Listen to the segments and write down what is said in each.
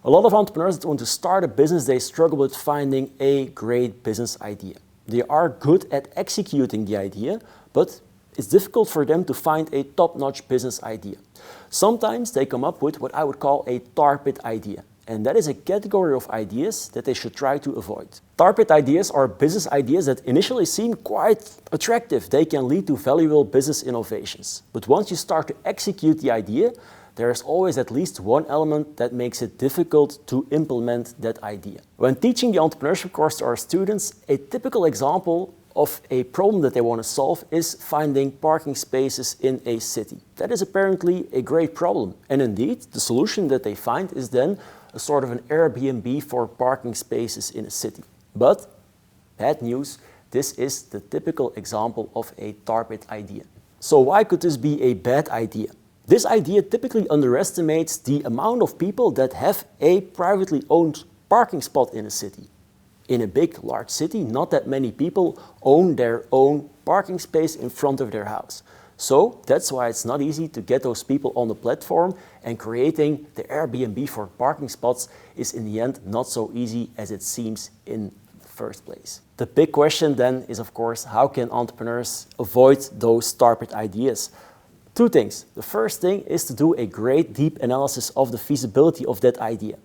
A lot of entrepreneurs that want to start a business, they struggle with finding a great business idea. They are good at executing the idea, but it's difficult for them to find a top-notch business idea. Sometimes they come up with what I would call a Tarpit idea, and that is a category of ideas that they should try to avoid. Tarpit ideas are business ideas that initially seem quite attractive. They can lead to valuable business innovations. But once you start to execute the idea, there is always at least one element that makes it difficult to implement that idea. When teaching the entrepreneurship course to our students, a typical example of a problem that they want to solve is finding parking spaces in a city. That is apparently a great problem. And indeed, the solution that they find is then a sort of an Airbnb for parking spaces in a city. But, bad news, this is the typical example of a Tarpit idea. So why could this be a bad idea? This idea typically underestimates the amount of people that have a privately owned parking spot in a city. In a big, large city, not that many people own their own parking space in front of their house. So that's why it's not easy to get those people on the platform, and creating the Airbnb for parking spots is in the end not so easy as it seems in the first place. The big question then is, of course, how can entrepreneurs avoid those Tarpit ideas? Two things. The first thing is to do a great deep analysis of the feasibility of that idea.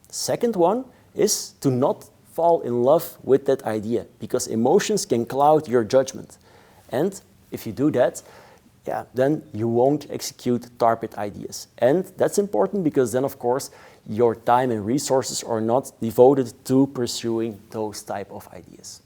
Second one is to not fall in love with that idea, because emotions can cloud your judgment. And if you do that, then you won't execute Tarpit ideas. And that's important because then, of course, your time and resources are not devoted to pursuing those type of ideas.